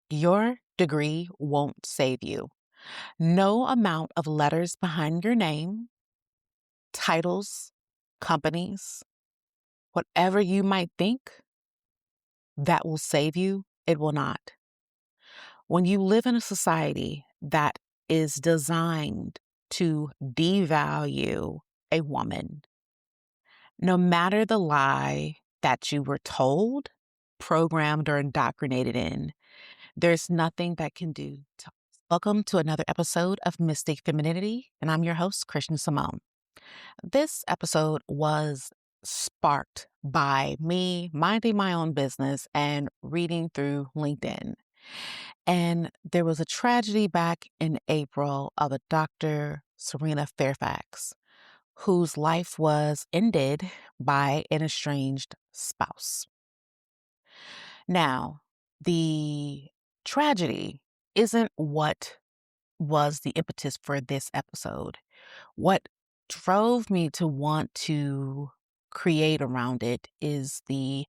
Your degree won't save you. No amount of letters behind your name, titles, companies, whatever you might think that will save you, it will not. When you live in a society that is designed to devalue a woman, no matter the lie that you were told, programmed, or indoctrinated in, there's nothing that can do to. Welcome to another episode of Mystique Femininity, and I'm your host, Christian Simone. This episode was sparked by me minding my own business and reading through LinkedIn. And there was a tragedy back in April of a Dr. Serena Fairfax, whose life was ended by an estranged spouse. Now, the tragedy isn't what was the impetus for this episode. What drove me to want to create around it is the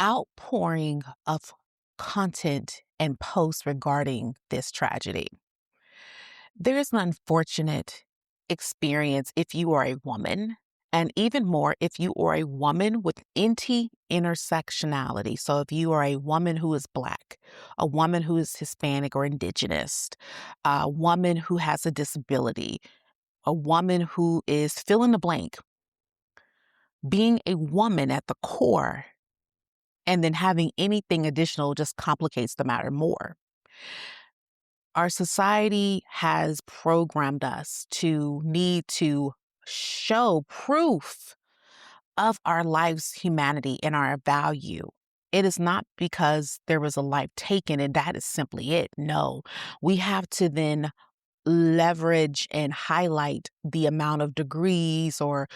outpouring of content and posts regarding this tragedy. There is an unfortunate experience if you are a woman, and even more if you are a woman with intersectionality. So if you are a woman who is Black, a woman who is Hispanic or Indigenous, a woman who has a disability, a woman who is fill in the blank, being a woman at the core and then having anything additional just complicates the matter more. Our society has programmed us to need to show proof of our life's humanity and our value. It is not because there was a life taken and that is simply it. No, we have to then leverage and highlight the amount of degrees or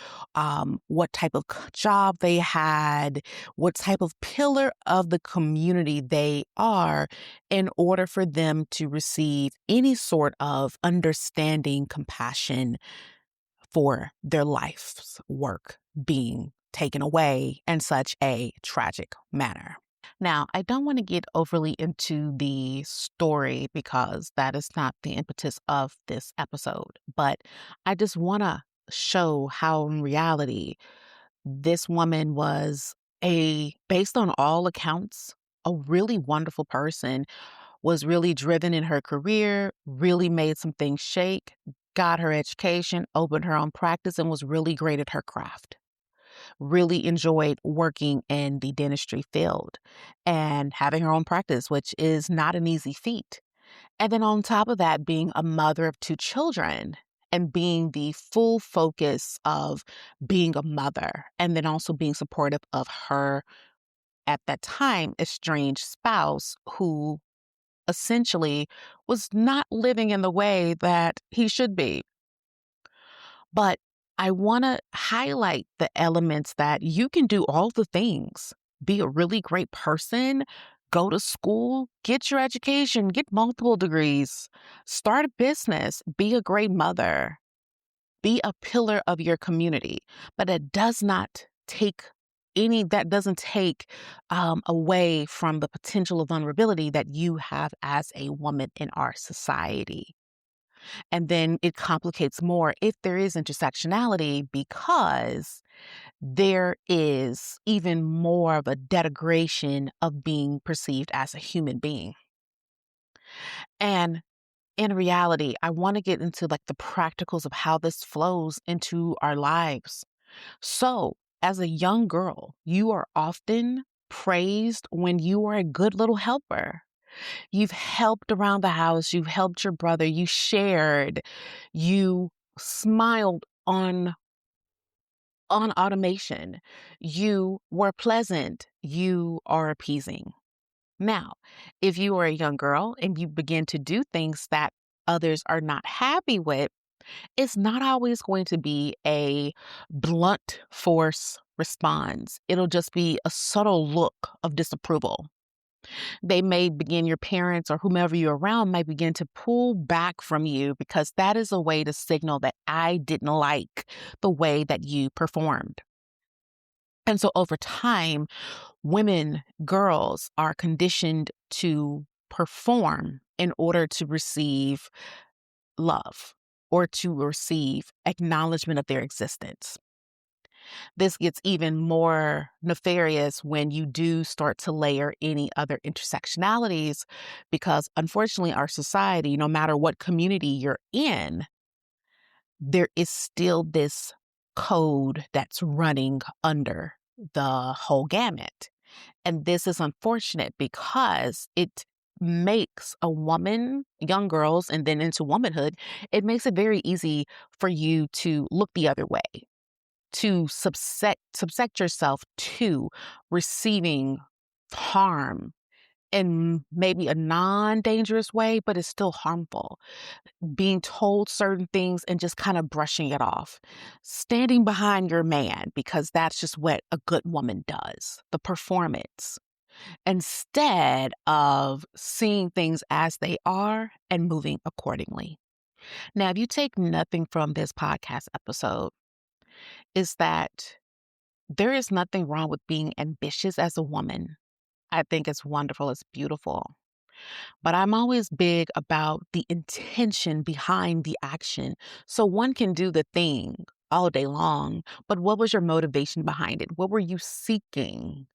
what type of job they had, what type of pillar of the community they are in order for them to receive any sort of understanding, compassion for their life's work being taken away in such a tragic manner. Now, I don't want to get overly into the story because that is not the impetus of this episode, but I just want to show how in reality this woman was based on all accounts, a really wonderful person, was really driven in her career, really made some things shake, got her education, opened her own practice, and was really great at her craft. Really enjoyed working in the dentistry field and having her own practice, which is not an easy feat. And then on top of that, being a mother of two children and being the full focus of being a mother and then also being supportive of her, at that time, estranged spouse who essentially was not living in the way that he should be. But I want to highlight the elements that you can do all the things, be a really great person, go to school, get your education, get multiple degrees, start a business, be a great mother, be a pillar of your community. But it does not take that doesn't take away from the potential of vulnerability that you have as a woman in our society. And then it complicates more if there is intersectionality because there is even more of a denigration of being perceived as a human being. And in reality, I want to get into like the practicals of how this flows into our lives. So, as a young girl, you are often praised when you are a good little helper. You've helped around the house, you've helped your brother, you shared, you smiled on automation, you were pleasant, you are appeasing. Now, if you are a young girl and you begin to do things that others are not happy with, it's not always going to be a blunt force response. It'll just be a subtle look of disapproval. They may begin, your parents or whomever you're around might begin to pull back from you because that is a way to signal that I didn't like the way that you performed. And so over time, women, girls are conditioned to perform in order to receive love or to receive acknowledgement of their existence. This gets even more nefarious when you do start to layer any other intersectionalities, because unfortunately, our society, no matter what community you're in, there is still this code that's running under the whole gamut. And this is unfortunate because it makes a woman, young girls, and then into womanhood, it makes it very easy for you to look the other way, to subject yourself to receiving harm in maybe a non-dangerous way, but it's still harmful. Being told certain things and just kind of brushing it off. Standing behind your man because that's just what a good woman does. The performance. Instead of seeing things as they are and moving accordingly. Now, if you take nothing from this podcast episode, is that there is nothing wrong with being ambitious as a woman. I think it's wonderful. It's beautiful. But I'm always big about the intention behind the action. So one can do the thing all day long, but what was your motivation behind it? What were you seeking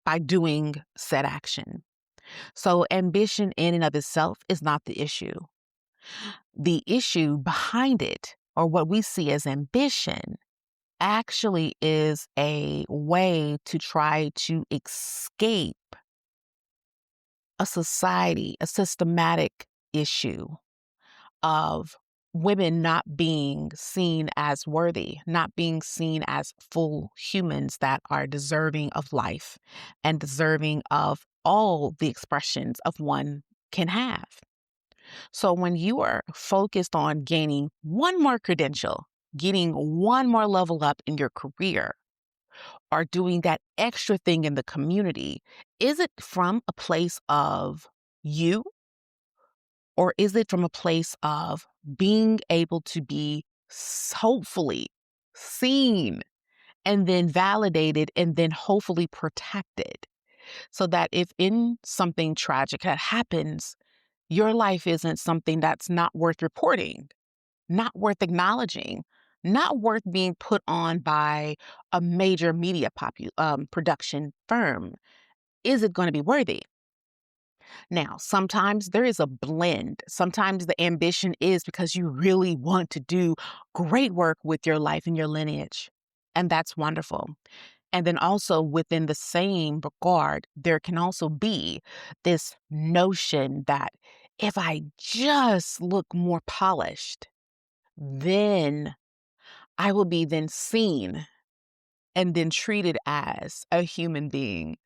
by doing said action? So ambition in and of itself is not the issue. The issue behind it, or what we see as ambition, actually is a way to try to escape a society, a systematic issue of women not being seen as worthy, not being seen as full humans that are deserving of life and deserving of all the expressions of one can have. So when you are focused on gaining one more credential, getting one more level up in your career, or doing that extra thing in the community, is it from a place of you? Or is it from a place of being able to be hopefully seen and then validated and then hopefully protected, so that if in something tragic that happens, your life isn't something that's not worth reporting, not worth acknowledging, not worth being put on by a major media production firm? Is it going to be worthy? Now, sometimes there is a blend. Sometimes the ambition is because you really want to do great work with your life and your lineage. And that's wonderful. And then also within the same regard, there can also be this notion that if I just look more polished, then I will be then seen and then treated as a human being,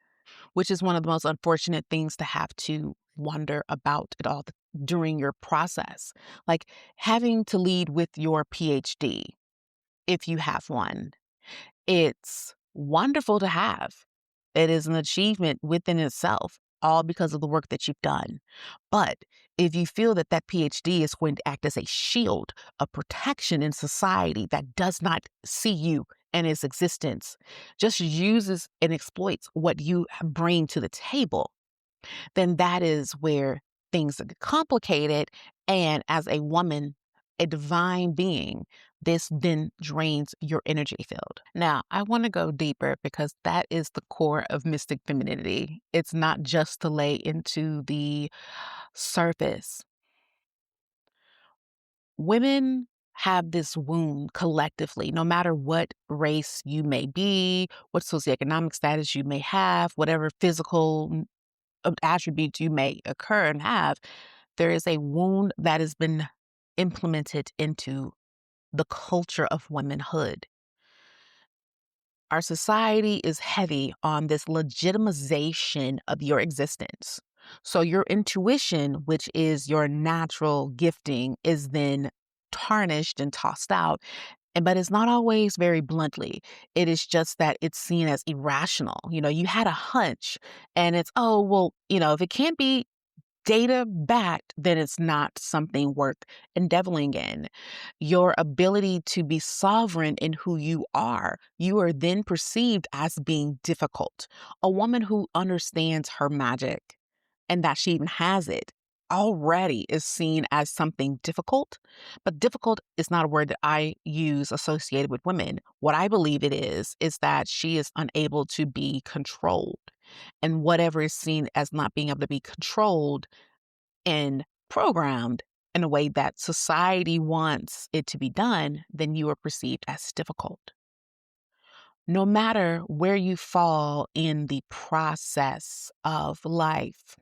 which is one of the most unfortunate things to have to wonder about it all during your process. Like having to lead with your PhD, if you have one, it's wonderful to have. It is an achievement within itself, all because of the work that you've done. But if you feel that that PhD is going to act as a shield, a protection in society that does not see you and its existence, just uses and exploits what you bring to the table, then that is where things get complicated. And as a woman, a divine being, this then drains your energy field. Now, I want to go deeper because that is the core of mystic femininity. It's not just to lay into the surface. Women have this wound collectively, no matter what race you may be, what socioeconomic status you may have, whatever physical attributes you may occur and have, there is a wound that has been implemented into the culture of womanhood. Our society is heavy on this legitimization of your existence. So your intuition, which is your natural gifting, is then tarnished and tossed out. But it's not always very bluntly. It is just that it's seen as irrational. You know, you had a hunch and it's, oh, well, if it can't be data backed, then it's not something worth endeavoring in. Your ability to be sovereign in who you are then perceived as being difficult. A woman who understands her magic and that she even has it already is seen as something difficult. But difficult is not a word that I use associated with women. What I believe it is that she is unable to be controlled. And whatever is seen as not being able to be controlled and programmed in a way that society wants it to be done, then you are perceived as difficult. No matter where you fall in the process of life,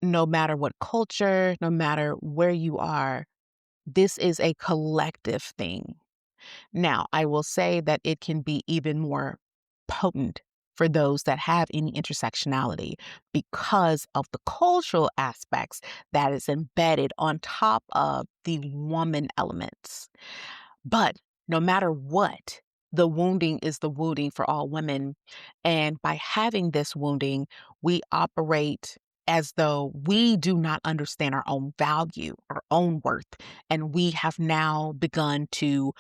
no matter what culture, no matter where you are, this is a collective thing. Now, I will say that it can be even more potent for those that have any intersectionality because of the cultural aspects that is embedded on top of the woman elements. But no matter what, the wounding is the wounding for all women. And by having this wounding, we operate as though we do not understand our own value, our own worth. And we have now begun to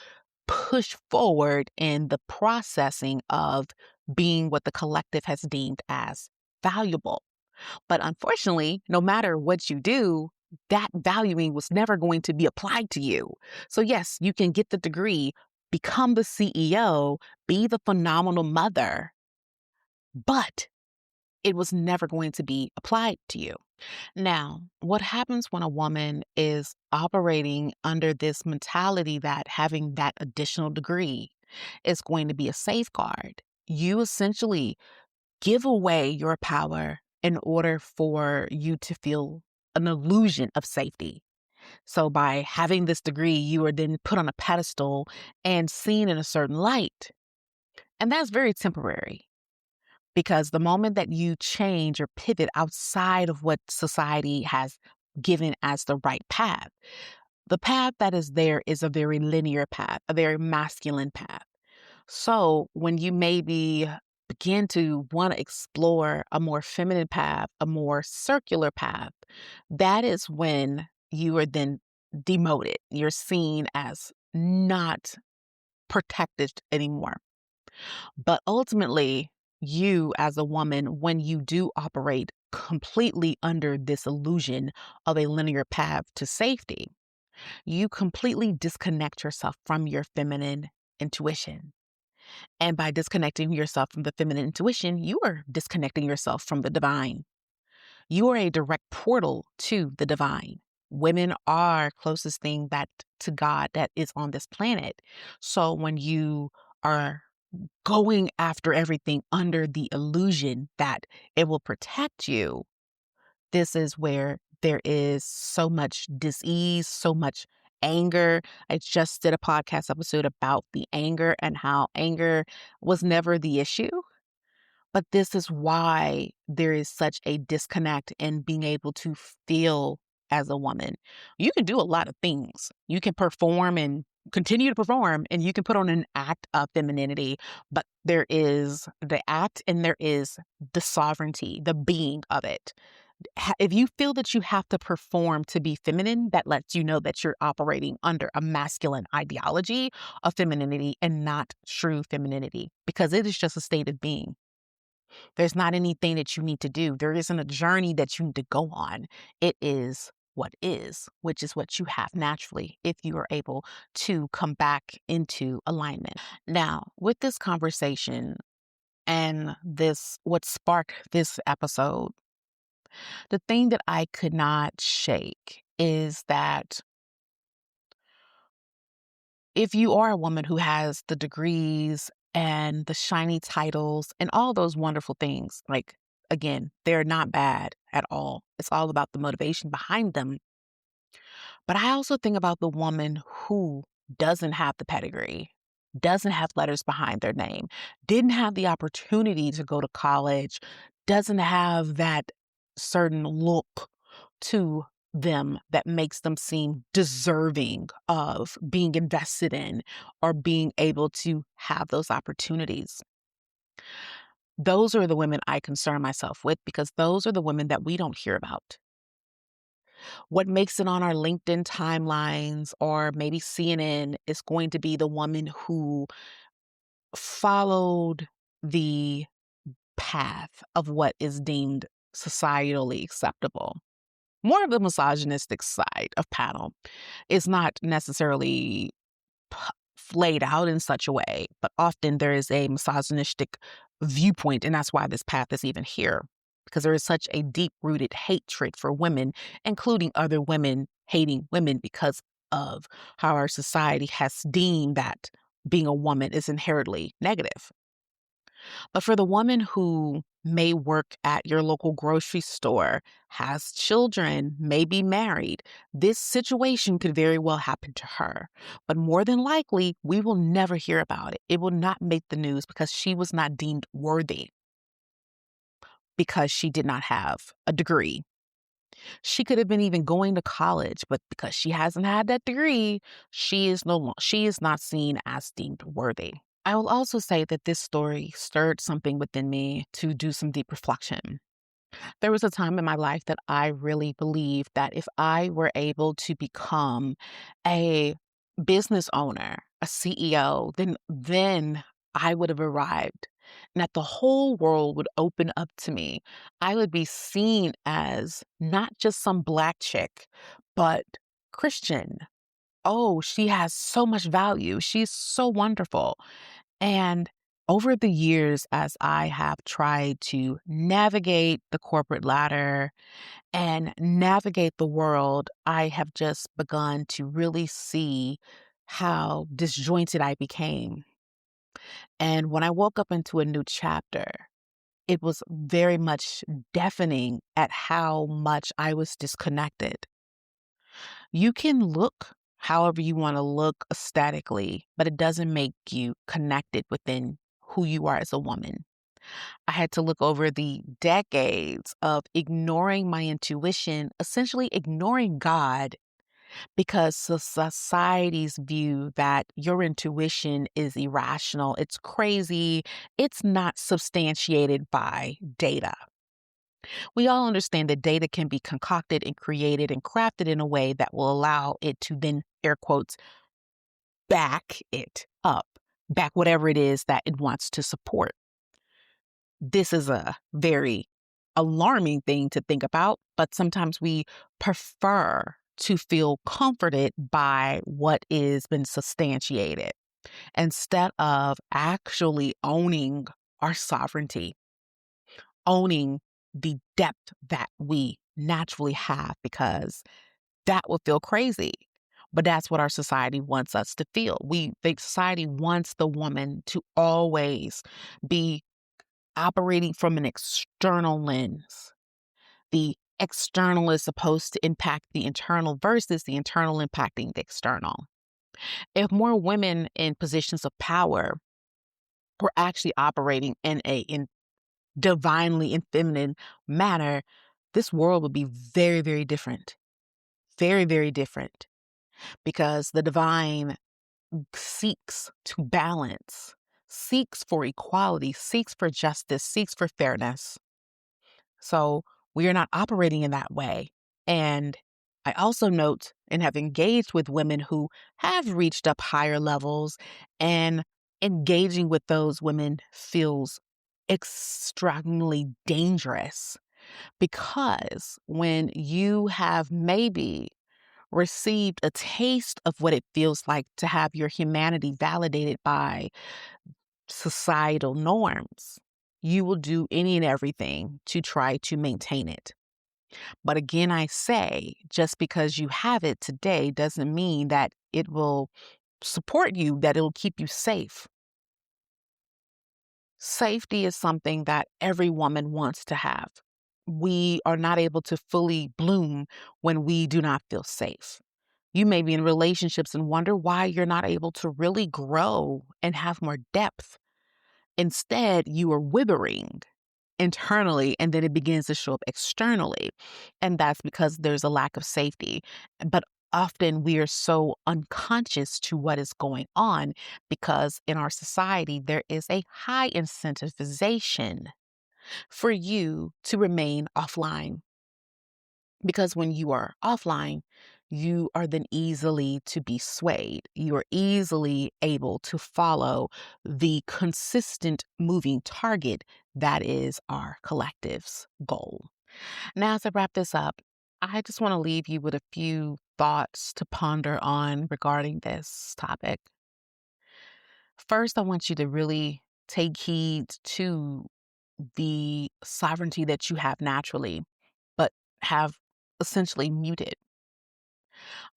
push forward in the processing of being what the collective has deemed as valuable. But unfortunately, no matter what you do, that valuing was never going to be applied to you. So yes, you can get the degree, become the CEO, be the phenomenal mother, but it was never going to be applied to you. Now, what happens when a woman is operating under this mentality that having that additional degree is going to be a safeguard? You essentially give away your power in order for you to feel an illusion of safety. So by having this degree, you are then put on a pedestal and seen in a certain light. And that's very temporary. Because the moment that you change or pivot outside of what society has given as the right path, the path that is there is a very linear path, a very masculine path. So when you maybe begin to want to explore a more feminine path, a more circular path, that is when you are then demoted. You're seen as not protected anymore. But ultimately, you as a woman, when you do operate completely under this illusion of a linear path to safety, you completely disconnect yourself from your feminine intuition. And by disconnecting yourself from the feminine intuition, you are disconnecting yourself from the divine. You are a direct portal to the divine. Women are closest thing that to God that is on this planet. So when you are going after everything under the illusion that it will protect you, this is where there is so much dis-ease, so much anger. I just did a podcast episode about the anger and how anger was never the issue. But this is why there is such a disconnect in being able to feel as a woman. You can do a lot of things. You can perform and continue to perform, and you can put on an act of femininity, but there is the act and there is the sovereignty, the being of it. If you feel that you have to perform to be feminine, that lets you know that you're operating under a masculine ideology of femininity and not true femininity, because it is just a state of being. There's not anything that you need to do. There isn't a journey that you need to go on. It is what is, which is what you have naturally if you are able to come back into alignment. Now, with this conversation and this, what sparked this episode, the thing that I could not shake is that if you are a woman who has the degrees and the shiny titles and all those wonderful things, like, again, they're not bad at all. It's all about the motivation behind them. But I also think about the woman who doesn't have the pedigree, doesn't have letters behind their name, didn't have the opportunity to go to college, doesn't have that certain look to them that makes them seem deserving of being invested in or being able to have those opportunities. Those are the women I concern myself with because those are the women that we don't hear about. What makes it on our LinkedIn timelines or maybe CNN is going to be the woman who followed the path of what is deemed societally acceptable. More of the misogynistic side of panel is not necessarily p- laid out in such a way, but often there is a misogynistic viewpoint, and that's why this path is even here, because there is such a deep-rooted hatred for women, including other women hating women because of how our society has deemed that being a woman is inherently negative. But for the woman who may work at your local grocery store, has children, may be married, this situation could very well happen to her. But more than likely, we will never hear about it. It will not make the news because she was not deemed worthy because she did not have a degree. She could have been even going to college, but because she hasn't had that degree, she is not seen as deemed worthy. I will also say that this story stirred something within me to do some deep reflection. There was a time in my life that I really believed that if I were able to become a business owner, a CEO, then I would have arrived and that the whole world would open up to me. I would be seen as not just some Black chick, but Christian. Oh, she has so much value. She's so wonderful. And over the years, as I have tried to navigate the corporate ladder and navigate the world, I have just begun to really see how disjointed I became. And when I woke up into a new chapter, it was very much deafening at how much I was disconnected. You can look however you want to look aesthetically, but it doesn't make you connected within who you are as a woman. I had to look over the decades of ignoring my intuition, essentially ignoring God, because society's view that your intuition is irrational, it's crazy, it's not substantiated by data. We all understand that data can be concocted and created and crafted in a way that will allow it to then, air quotes, back it up, back whatever it is that it wants to support. This is a very alarming thing to think about, but sometimes we prefer to feel comforted by what is been substantiated instead of actually owning our sovereignty, owning the depth that we naturally have, because that would feel crazy. But that's what our society wants us to feel. The society wants the woman to always be operating from an external lens. The external is supposed to impact the internal versus the internal impacting the external. If more women in positions of power were actually operating in divinely in feminine manner, this world would be very, very different. Very, very different. Because the divine seeks to balance, seeks for equality, seeks for justice, seeks for fairness. So we are not operating in that way. And I also note and have engaged with women who have reached up higher levels, and engaging with those women feels extremely dangerous, because when you have maybe received a taste of what it feels like to have your humanity validated by societal norms, you will do any and everything to try to maintain it. But again, I say, just because you have it today doesn't mean that it will support you, that it'll keep you safe. Safety is something that every woman wants to have. We are not able to fully bloom when we do not feel safe. You may be in relationships and wonder why you're not able to really grow and have more depth. Instead, you are withering internally, and then it begins to show up externally. And that's because there's a lack of safety. But often we are so unconscious to what is going on, because in our society, there is a high incentivization for you to remain offline. Because when you are offline, you are then easily to be swayed. You are easily able to follow the consistent moving target that is our collective's goal. Now, as I wrap this up, I just want to leave you with a few thoughts to ponder on regarding this topic. First, I want you to really take heed to the sovereignty that you have naturally, but have essentially muted.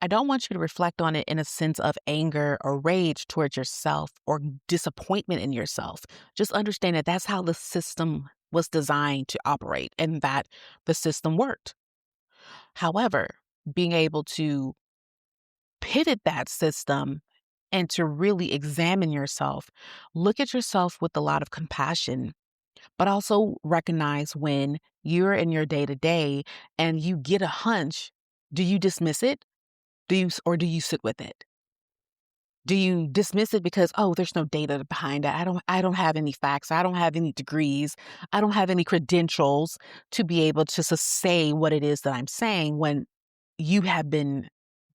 I don't want you to reflect on it in a sense of anger or rage towards yourself or disappointment in yourself. Just understand that that's how the system was designed to operate and that the system worked. However, being able to pivot that system and to really examine yourself, look at yourself with a lot of compassion, but also recognize when you're in your day to day and you get a hunch, do you dismiss it? Or do you sit with it? Do you dismiss it because, oh, there's no data behind it? I don't have any facts. I don't have any degrees. I don't have any credentials to be able to say what it is that I'm saying when you have been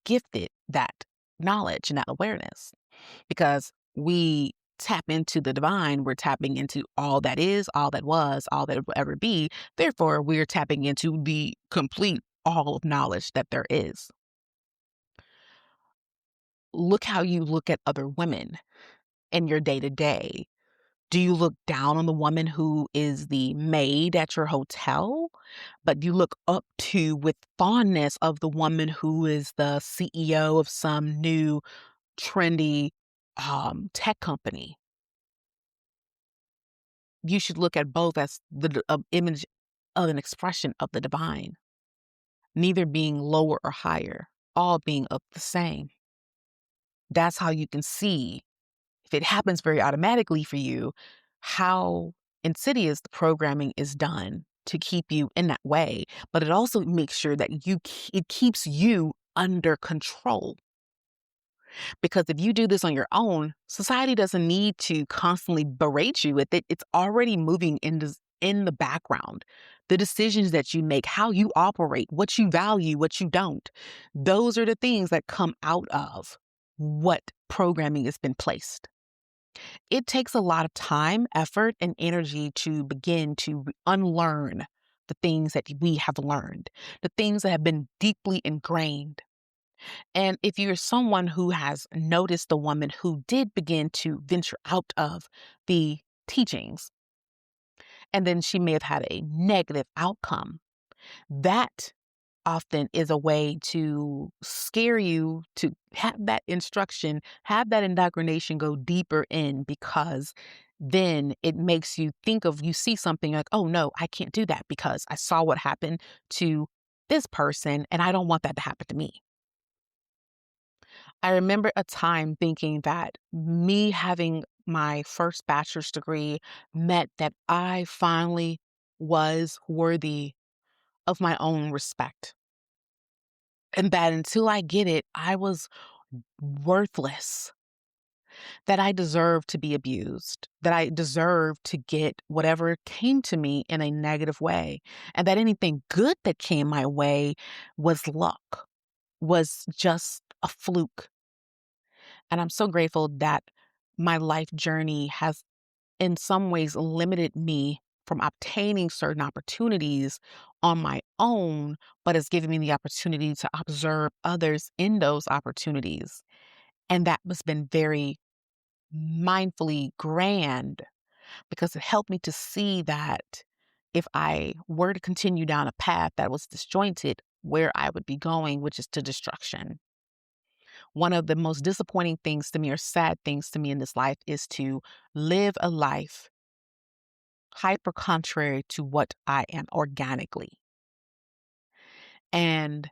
gifted that knowledge and that awareness. Because we tap into the divine, we're tapping into all that is, all that was, all that will ever be. Therefore, we're tapping into the complete all of knowledge that there is. Look how you look at other women in your day to day. Do you look down on the woman who is the maid at your hotel? But you look up to with fondness of the woman who is the CEO of some new trendy tech company. You should look at both as the image of an expression of the divine, neither being lower or higher, all being of the same. That's how you can see, if it happens very automatically for you, how insidious the programming is done to keep you in that way. But it also makes sure that it keeps you under control. Because if you do this on your own, society doesn't need to constantly berate you with it. It's already moving in the background. The decisions that you make, how you operate, what you value, what you don't, those are the things that come out of what programming has been placed. It takes a lot of time, effort, and energy to begin to unlearn the things that we have learned, the things that have been deeply ingrained. And if you're someone who has noticed the woman who did begin to venture out of the teachings, and then she may have had a negative outcome, that often is a way to scare you to have that instruction, have that indoctrination go deeper in, because then it makes you think of, you see something like, oh no, I can't do that because I saw what happened to this person and I don't want that to happen to me. I remember a time thinking that me having my first bachelor's degree meant that I finally was worthy of my own respect. And that until I get it, I was worthless, that I deserved to be abused, that I deserved to get whatever came to me in a negative way, and that anything good that came my way was luck, was just a fluke. And I'm so grateful that my life journey has in some ways limited me from obtaining certain opportunities on my own, but has given me the opportunity to observe others in those opportunities. And that has been very mindfully grand, because it helped me to see that if I were to continue down a path that was disjointed, where I would be going, which is to destruction. One of the most disappointing things to me, or sad things to me in this life, is to live a life hyper contrary to what I am organically. And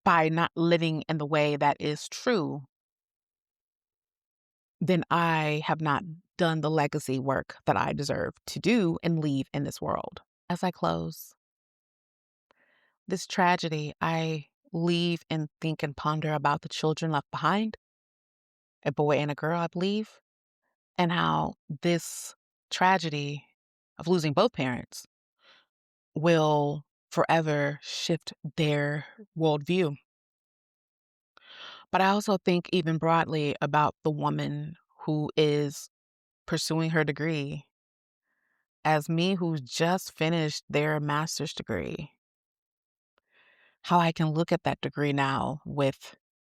by not living in the way that is true, then I have not done the legacy work that I deserve to do and leave in this world. As I close this tragedy, I leave and think and ponder about the children left behind, a boy and a girl, I believe, and how this tragedy of losing both parents will forever shift their worldview. But I also think even broadly about the woman who is pursuing her degree, as me who's just finished their master's degree. how I can look at that degree now with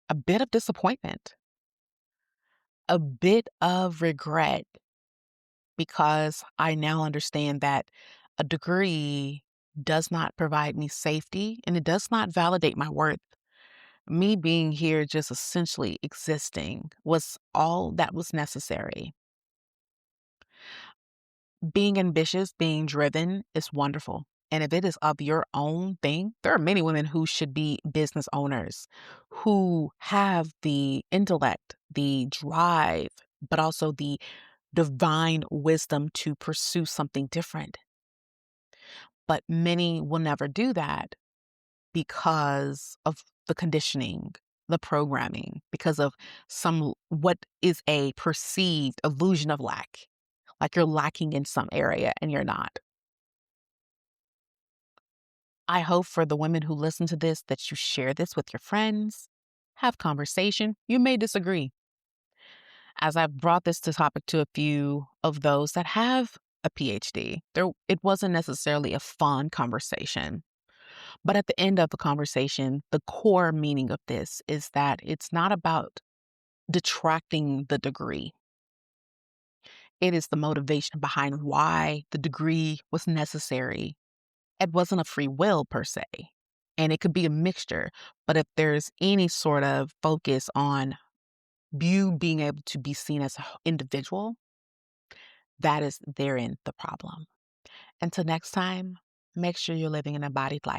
a bit of disappointment, a bit of regret, because I now understand that a degree does not provide me safety and it does not validate my worth. Me being here, just essentially existing, was all that was necessary. Being ambitious, being driven is wonderful. And if it is of your own thing, there are many women who should be business owners, who have the intellect, the drive, but also the divine wisdom to pursue something different. But many will never do that because of the conditioning, the programming, because of some what is a perceived illusion of lack. Like you're lacking in some area and you're not. I hope for the women who listen to this that you share this with your friends, have conversation. You may disagree. As I've brought this to topic to a few of those that have a PhD, it wasn't necessarily a fun conversation. But at the end of the conversation, the core meaning of this is that it's not about detracting the degree. It is the motivation behind why the degree was necessary. It wasn't a free will per se, and it could be a mixture. But if there's any sort of focus on you being able to be seen as an individual, that is therein the problem. Until next time, make sure you're living an embodied life.